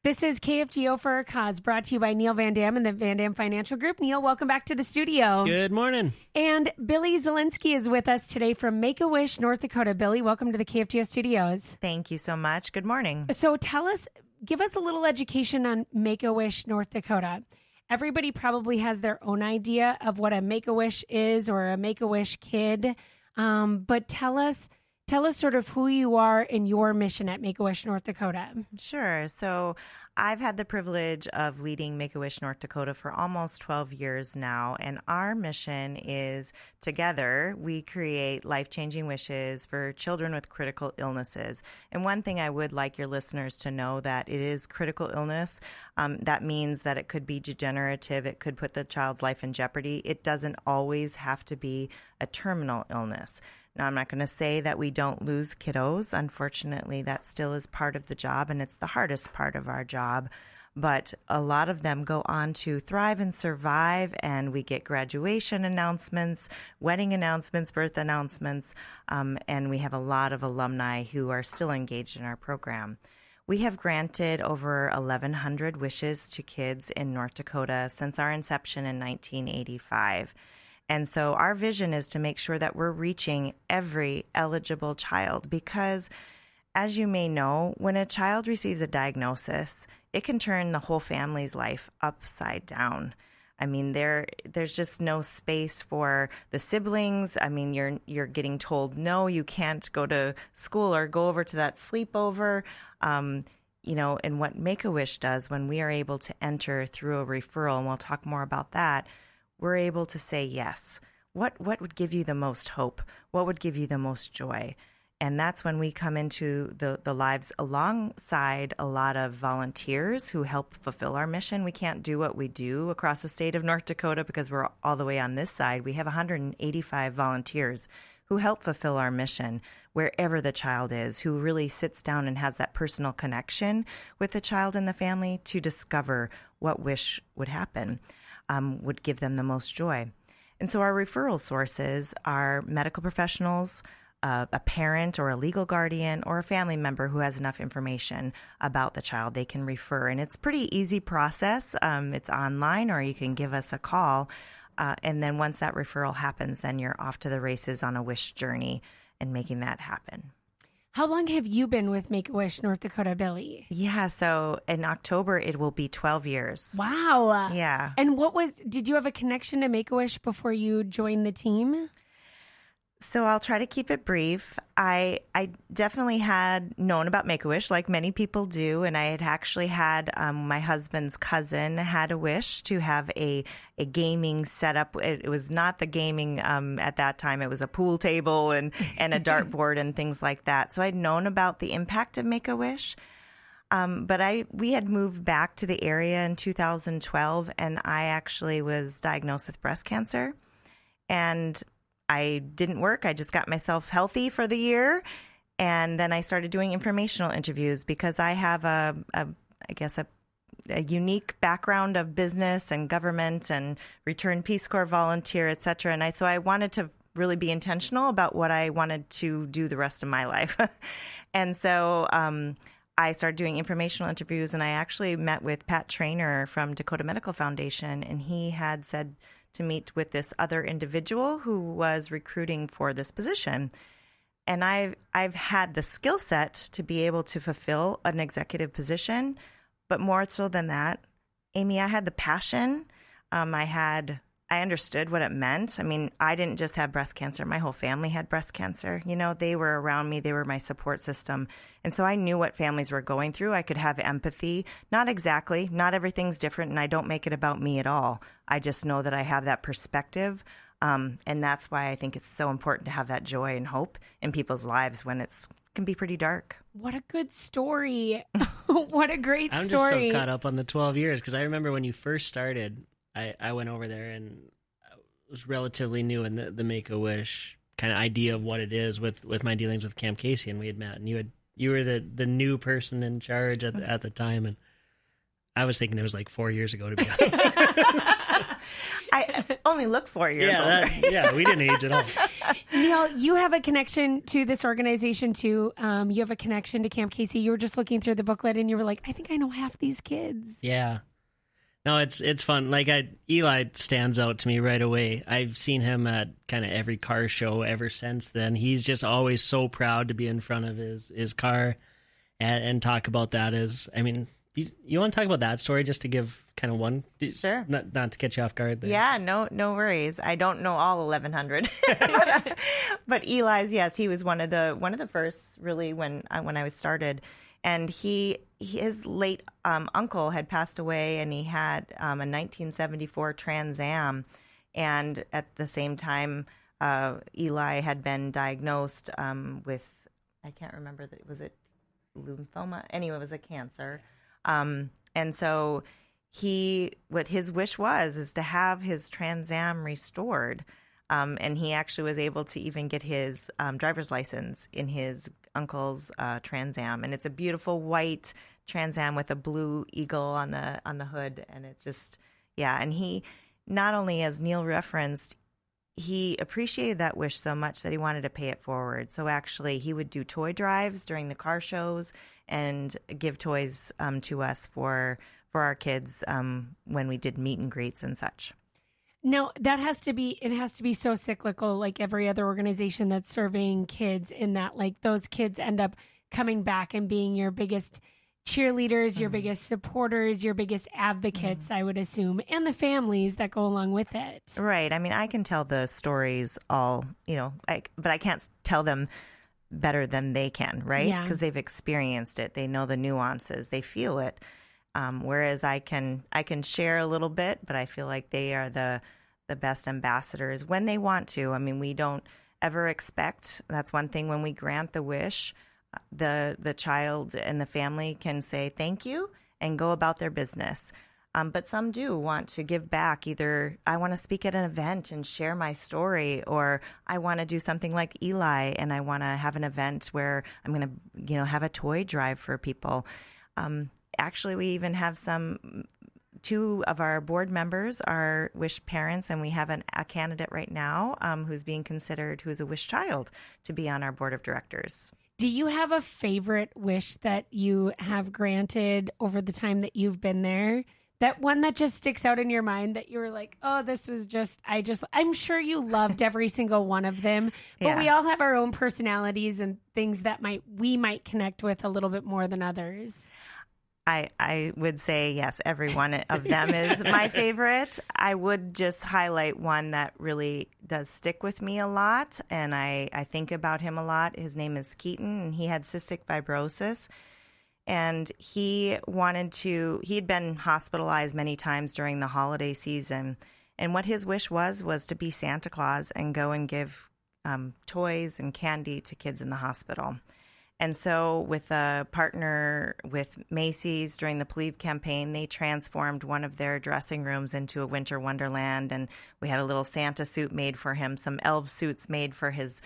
This is KFGO for a Cause, brought to you by Neil Van Dam and the Van Dam Financial Group. Neil, welcome back to the studio. Good morning. And Billi Zielinski is with us today from Make-A-Wish, North Dakota. Billi, welcome to the KFGO studios. Thank you so much. Good morning. So give us a little education on Make-A-Wish, North Dakota. Everybody probably has their own idea of what a Make-A-Wish is or a Make-A-Wish kid. But tell us sort of who you are and your mission at Make-A-Wish North Dakota. Sure. So I've had the privilege of leading Make-A-Wish North Dakota for almost 12 years now. And our mission is together, we create life-changing wishes for children with critical illnesses. And one thing I would like your listeners to know that it is critical illness. That means that it could be degenerative. It could put the child's life in jeopardy. It doesn't always have to be a terminal illness. Now, I'm not going to say that we don't lose kiddos. Unfortunately, that still is part of the job, and it's the hardest part of our job. But a lot of them go on to thrive and survive, and we get graduation announcements, wedding announcements, birth announcements, and we have a lot of alumni who are still engaged in our program. We have granted over 1,100 wishes to kids in North Dakota since our inception in 1985. And so our vision is to make sure that we're reaching every eligible child because, as you may know, when a child receives a diagnosis, it can turn the whole family's life upside down. I mean, there's just no space for the siblings. I mean, you're getting told, no, you can't go to school or go over to that sleepover. And what Make-A-Wish does when we are able to enter through a referral, and we'll talk more about that, we're able to say yes. What would give you the most hope? What would give you the most joy? And that's when we come into the lives alongside a lot of volunteers who help fulfill our mission. We can't do what we do across the state of North Dakota because we're all the way on this side. We have 185 volunteers who help fulfill our mission wherever the child is, who really sits down and has that personal connection with the child and the family to discover what wish would happen. Would give them the most joy. And so our referral sources are medical professionals, a parent or a legal guardian, or a family member who has enough information about the child they can refer. And it's a pretty easy process. It's online, or you can give us a call. And then once that referral happens, then you're off to the races on a wish journey and making that happen. How long have you been with Make-A-Wish North Dakota, Billi? Yeah, so in October, it will be 12 years. Wow. Yeah. And did you have a connection to Make-A-Wish before you joined the team? So I'll try to keep it brief. I definitely had known about Make-A-Wish like many people do, and I had actually had my husband's cousin had a wish to have a gaming setup. It was not the gaming at that time. It was a pool table and a dartboard and things like that. So I'd known about the impact of Make-A-Wish. But we had moved back to the area in 2012, and I actually was diagnosed with breast cancer. And I didn't work. I just got myself healthy for the year. And then I started doing informational interviews because I have a unique background of business and government and returned Peace Corps volunteer, et cetera. And so I wanted to really be intentional about what I wanted to do the rest of my life. And so I started doing informational interviews, and I actually met with Pat Trainer from Dakota Medical Foundation, and he had said to meet with this other individual who was recruiting for this position. And I've had the skill set to be able to fulfill an executive position, but more so than that, Amy, I had the passion. I understood what it meant. I mean, I didn't just have breast cancer. My whole family had breast cancer. They were around me. They were my support system. And so I knew what families were going through. I could have empathy. Not exactly. Not everything's different, and I don't make it about me at all. I just know that I have that perspective. And that's why I think it's so important to have that joy and hope in people's lives when it can be pretty dark. What a good story. What a great I'm story. I'm just so caught up on the 12 years because I remember when you first started, I went over there and I was relatively new in the Make-A-Wish kind of idea of what it is with my dealings with Cam Casey, and we had met, and you were the new person in charge at the time, and I was thinking it was like 4 years ago, to be honest. I only look 4 years older. We didn't age at all. Neil, you have a connection to this organization too. You have a connection to Camp Casey. You were just looking through the booklet and you were like, I think I know half these kids. Yeah. No, it's fun. Like Eli stands out to me right away. I've seen him at kind of every car show ever since then. He's just always so proud to be in front of his car and talk about that you want to talk about that story just to give kind of one? Sure. Not to catch you off guard there. Yeah, no worries. I don't know all 1,100, but Eli's, yes, he was one of the first really when I was started, and his late uncle had passed away, and he had a 1974 Trans Am, and at the same time, Eli had been diagnosed with, I can't remember, was it lymphoma? Anyway, it was a cancer. And so what his wish is to have his Trans Am restored. And he actually was able to even get his driver's license in his uncle's Trans Am. And it's a beautiful white Trans Am with a blue eagle on the hood. And it's just, and he, not only as Neil referenced, he appreciated that wish so much that he wanted to pay it forward. So actually he would do toy drives during the car shows and give toys to us for our kids when we did meet and greets and such. No, it has to be so cyclical, like every other organization that's serving kids, in that like those kids end up coming back and being your biggest cheerleaders, your biggest supporters, your biggest advocates, I would assume, and the families that go along with it. Right. I mean, I can tell the stories all, but I can't tell them better than they can, right? Yeah. Because they've experienced it. They know the nuances. They feel it. Whereas I can share a little bit, but I feel like they are the best ambassadors when they want to. I mean, we don't ever expect. That's one thing when we grant the wish, the child and the family can say thank you and go about their business. But some do want to give back. Either I want to speak at an event and share my story, or I want to do something like Eli and I want to have an event where I'm going to, have a toy drive for people. Actually, we even have two of our board members are Wish parents, and we have a candidate right now who's being considered, who's a Wish child, to be on our board of directors. Do you have a favorite wish that you have granted over the time that you've been there? That one that just sticks out in your mind that you were like, oh, this was I'm sure you loved every single one of them, but we all have our own personalities and things that we might connect with a little bit more than others. I would say, yes, every one of them is my favorite. I would just highlight one that really does stick with me a lot, and I think about him a lot. His name is Keaton, and he had cystic fibrosis. And he'd been hospitalized many times during the holiday season. And what his wish was to be Santa Claus and go and give toys and candy to kids in the hospital. And so with a partner with Macy's during the Believe campaign, they transformed one of their dressing rooms into a winter wonderland. And we had a little Santa suit made for him, some elf suits made for his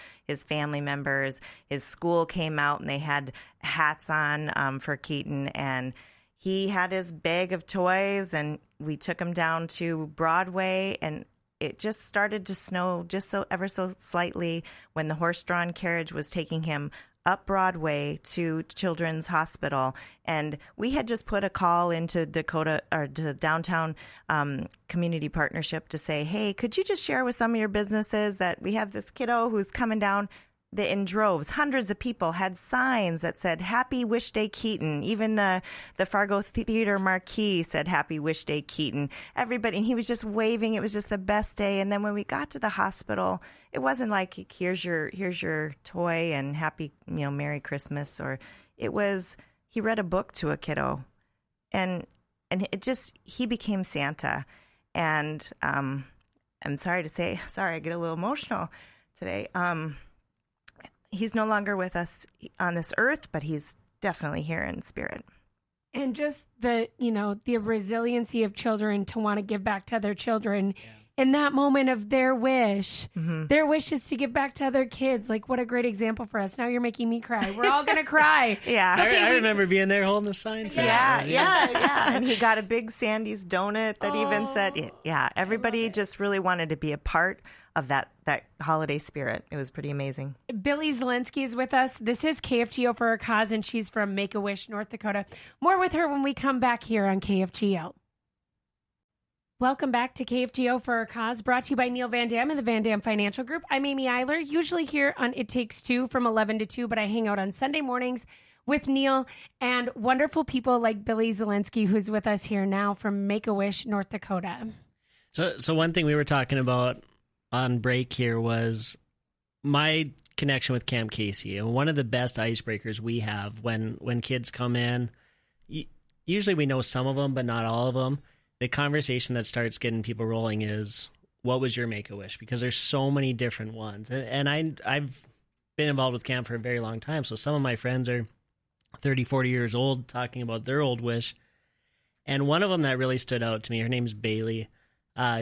family members. His school came out and they had hats on for Keaton. And he had his bag of toys, and we took him down to Broadway, and it just started to snow ever so slightly when the horse-drawn carriage was taking him up Broadway to Children's Hospital. And we had just put a call into Dakota, or to Downtown Community Partnership, to say, hey, could you just share with some of your businesses that we have this kiddo who's coming down? In droves, hundreds of people had signs that said Happy Wish Day Keaton. Even the Fargo Theater marquee said Happy Wish Day Keaton. Everybody, and he was just waving. It was just the best day. And then when we got to the hospital, it wasn't like here's your toy and happy, Merry Christmas, or it was he read a book to a kiddo, and it just, he became Santa. And I'm sorry to say, I get a little emotional today. He's no longer with us on this earth, but he's definitely here in spirit. And just the resiliency of children to want to give back to other children. in that moment of their wish. Their wish is to give back to other kids. Like, what a great example for us. Now you're making me cry. We're all going to cry. Yeah. It's okay, I remember being there holding the sign for Yeah, that. yeah. And he got a big Sandy's donut that even said, yeah, everybody just really wanted to be a part of that holiday spirit. It was pretty amazing. Billi Zielinski is with us. This is KFGO for a Cause, and she's from Make-A-Wish, North Dakota. More with her when we come back here on KFGO. Welcome back to KFGO for a Cause, brought to you by Neil Van Dam and the Van Dam Financial Group. I'm Amy Eiler, usually here on It Takes Two from 11 to 2, but I hang out on Sunday mornings with Neil and wonderful people like Billi Zielinski, who's with us here now from Make-A-Wish, North Dakota. So one thing we were talking about on break here was my connection with Camp Casey. And one of the best icebreakers we have when kids come in, usually we know some of them, but not all of them. The conversation that starts getting people rolling is, what was your Make-A-Wish? Because there's so many different ones. And I've been involved with camp for a very long time. So some of my friends are 30, 40 years old talking about their old wish. And one of them that really stood out to me, her name's Bailey.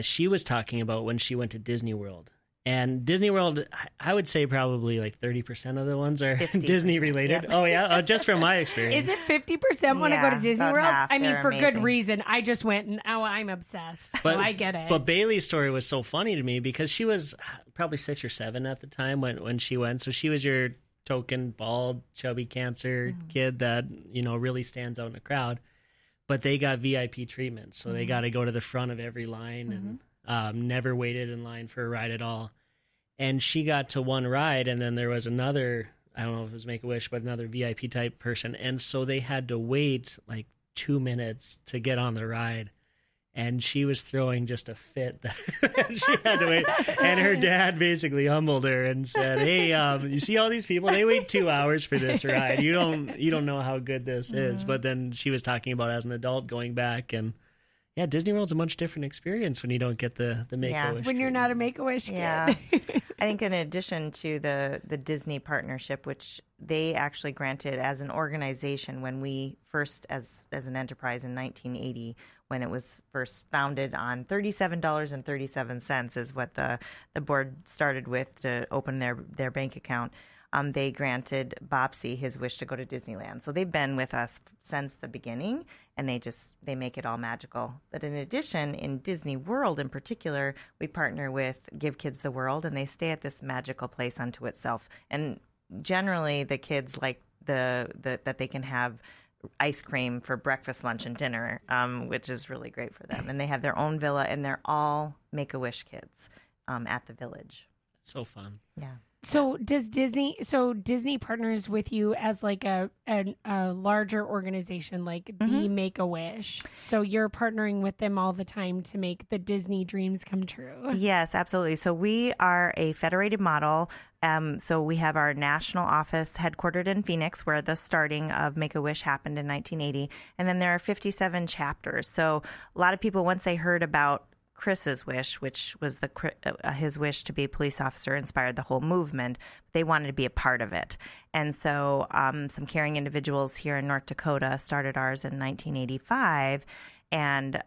She was talking about when she went to Disney World. And Disney World, I would say probably like 30% of the ones are Disney related. Yep. Oh, yeah? Just from my experience. Is it 50% want to go to Disney World? Half. I mean, They're for amazing. good reason. I just went and I'm obsessed. So I get it. But Bailey's story was so funny to me because she was probably 6 or 7 at the time when she went. So she was your token, bald, chubby cancer kid that, really stands out in the crowd. But they got VIP treatment. So they got to go to the front of every line and never waited in line for a ride at all. And she got to one ride, and then there was another, I don't know if it was Make-A-Wish, but another VIP type person. And so they had to wait like 2 minutes to get on the ride. And she was throwing just a fit that she had to wait. And her dad basically humbled her and said, "Hey, you see all these people? They wait 2 hours for this ride. You don't know how good this is." But then she was talking about as an adult going back, and yeah, Disney World's a much different experience when you don't get the Make-A-Wish. When you're not a Make-A-Wish kid. Yeah. I think in addition to the Disney partnership, which they actually granted as an organization when we first, as an enterprise in 1980, when it was first founded on $37.37 is what the board started with to open their bank account. They granted Bopsy his wish to go to Disneyland. So they've been with us since the beginning, and they make it all magical. But in addition, in Disney World in particular, we partner with Give Kids the World, and they stay at this magical place unto itself. And generally, the kids like that they can have ice cream for breakfast, lunch, and dinner, which is really great for them. And they have their own villa, and they're all Make-A-Wish kids at the village. So fun. Yeah. So Disney partners with you as like a larger organization, like the Make-A-Wish. So you're partnering with them all the time to make the Disney dreams come true. Yes, absolutely. So we are a federated model. So we have our national office headquartered in Phoenix, where the starting of Make-A-Wish happened in 1980. And then there are 57 chapters. So a lot of people, once they heard about Chris's wish, which was his wish to be a police officer, inspired the whole movement. They wanted to be a part of it. And so some caring individuals here in North Dakota started ours in 1985. And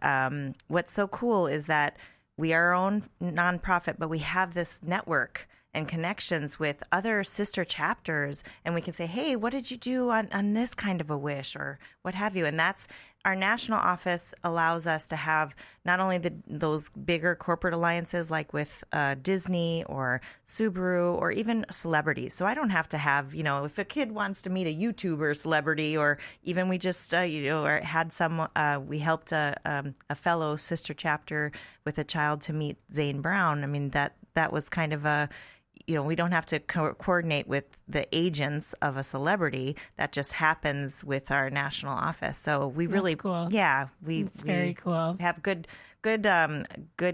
what's so cool is that we are our own nonprofit, but we have this network and connections with other sister chapters. And we can say, hey, what did you do on this kind of a wish or what have you? And that's our national office allows us to have not only those bigger corporate alliances like with Disney or Subaru or even celebrities. So I don't have to have, if a kid wants to meet a YouTuber celebrity or even we just, or had we helped a fellow sister chapter with a child to meet Zane Brown. I mean, that was kind of we don't have to coordinate with the agents of a celebrity. That just happens with our national office. So we really, That's cool. Yeah, it's very cool. Have good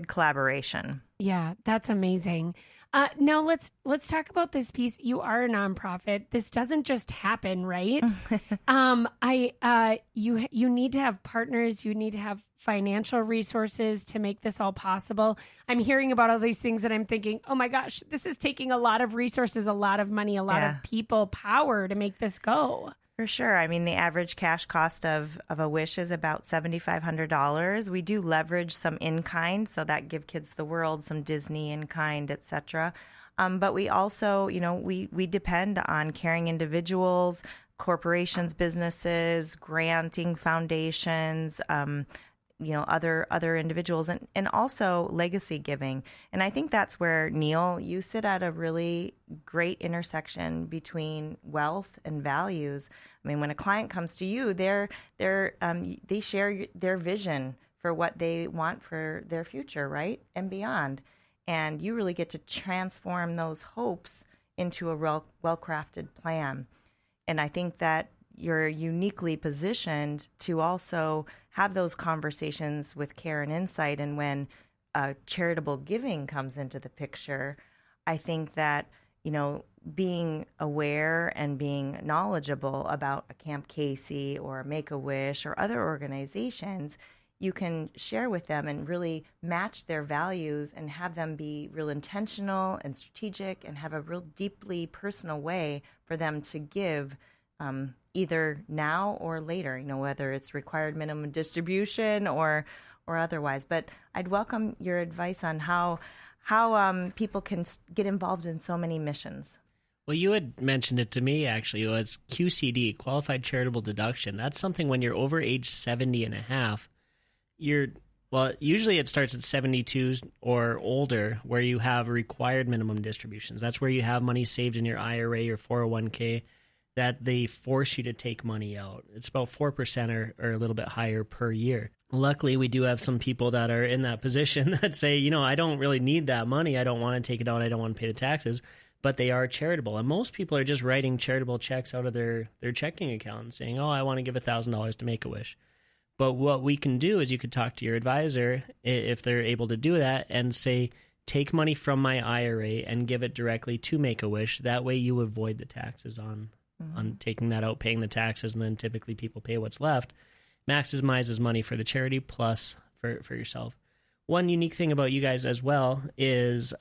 collaboration. Yeah, that's amazing. Now let's talk about this piece. You are a nonprofit. This doesn't just happen, right? You need to have partners. You need to have financial resources to make this all possible. I'm hearing about all these things and I'm thinking, oh my gosh, this is taking a lot of resources, a lot of money, a lot of people power to make this go. For sure. I mean, the average cash cost of a wish is about $7,500. We do leverage some in-kind, so that Give Kids the World, some Disney in-kind, etc. But we also, we depend on caring individuals, corporations, businesses, granting foundations, other individuals, and also legacy giving. And I think that's where, Neil, you sit at a really great intersection between wealth and values. I mean, when a client comes to you, they share their vision for what they want for their future, right, and beyond. And you really get to transform those hopes into a well-crafted plan. And I think that you're uniquely positioned to also have those conversations with care and insight. And when charitable giving comes into the picture, I think that, being aware and being knowledgeable about a Camp Casey or Make-A-Wish or other organizations, you can share with them and really match their values and have them be real intentional and strategic and have a real deeply personal way for them to give, either now or later, whether it's required minimum distribution or otherwise. But I'd welcome your advice on how people can get involved in so many missions. Well, you had mentioned it to me, actually. It was QCD, Qualified Charitable Deduction. That's something when you're over age 70 and a half, usually it starts at 72 or older, where you have required minimum distributions. That's where you have money saved in your IRA or 401k that they force you to take money out. It's about 4% or a little bit higher per year. Luckily, we do have some people that are in that position that say, I don't really need that money. I don't want to take it out. I don't want to pay the taxes. But they are charitable. And most people are just writing charitable checks out of their checking account and saying, I want to give $1,000 to Make-A-Wish. But what we can do is you could talk to your advisor, if they're able to do that, and say, take money from my IRA and give it directly to Make-A-Wish. That way you avoid the taxes on taking that out, paying the taxes, and then typically people pay what's left. Maximizes money for the charity plus for yourself. One unique thing about you guys as well is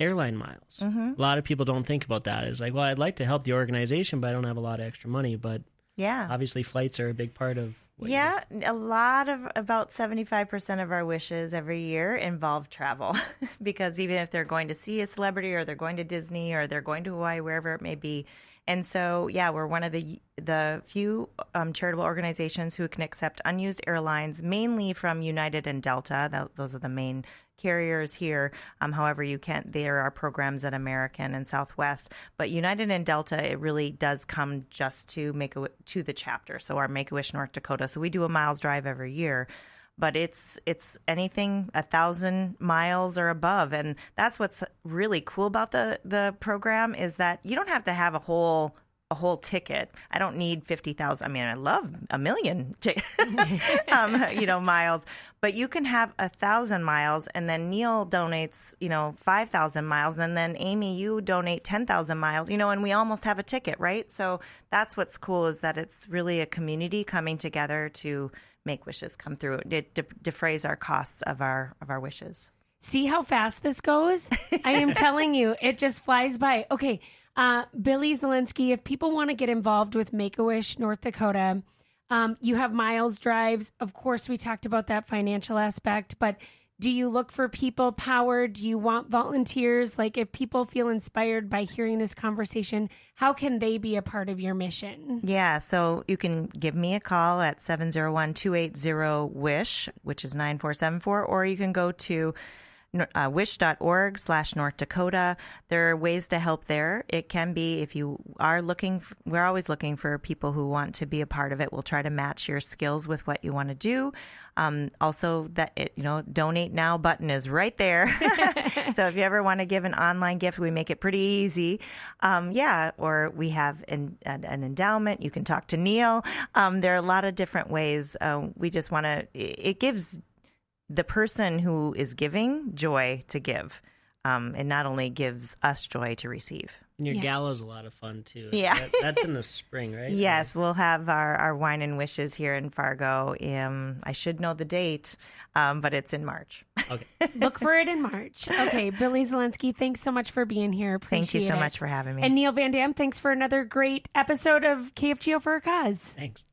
airline miles. Mm-hmm. A lot of people don't think about that. It's like, well, I'd like to help the organization, but I don't have a lot of extra money. But yeah, obviously flights are a big part of what about 75% of our wishes every year involve travel because even if they're going to see a celebrity or they're going to Disney or they're going to Hawaii, wherever it may be. And so, we're one of the few charitable organizations who can accept unused airlines, mainly from United and Delta. Those are the main carriers here. However, there are programs at American and Southwest, but United and Delta, it really does come just to the chapter. So our Make-A-Wish North Dakota. So we do a miles drive every year. But it's anything 1,000 miles or above. And that's what's really cool about the program is that you don't have to have a whole ticket. I don't need 50,000. I mean, I love a million miles, but you can have 1,000 miles and then Neil donates, 5,000 miles. And then Amy, you donate 10,000 miles, and we almost have a ticket, right? So that's what's cool is that it's really a community coming together to make wishes come through. It defrays our costs of our wishes. See how fast this goes? I am telling you, it just flies by. Okay, Billi Zielinski, if people want to get involved with Make-A-Wish North Dakota, you have miles drives. Of course, we talked about that financial aspect, but do you look for people power? Do you want volunteers? Like if people feel inspired by hearing this conversation, how can they be a part of your mission? Yeah, so you can give me a call at 701-280-WISH, which is 9474, or you can go to wish.org/North Dakota. There are ways to help there. It can be if you are we're always looking for people who want to be a part of it. We'll try to match your skills with what you want to do. Also, donate now button is right there. So if you ever want to give an online gift, we make it pretty easy. Or we have an endowment. You can talk to Neil. There are a lot of different ways. We just want to, it gives the person who is giving joy to give. It not only gives us joy to receive. And your Yeah. gala's a lot of fun too. Yeah. That's in the spring, right? Yes, we'll have our Wine and Wishes here in Fargo. I should know the date, but it's in March. Okay. Look for it in March. Okay, Billi Zielinski, thanks so much for being here. Appreciate Thank you so it. much for having me. And Neil Van Dam, thanks for another great episode of KFGO for a Cause. Thanks.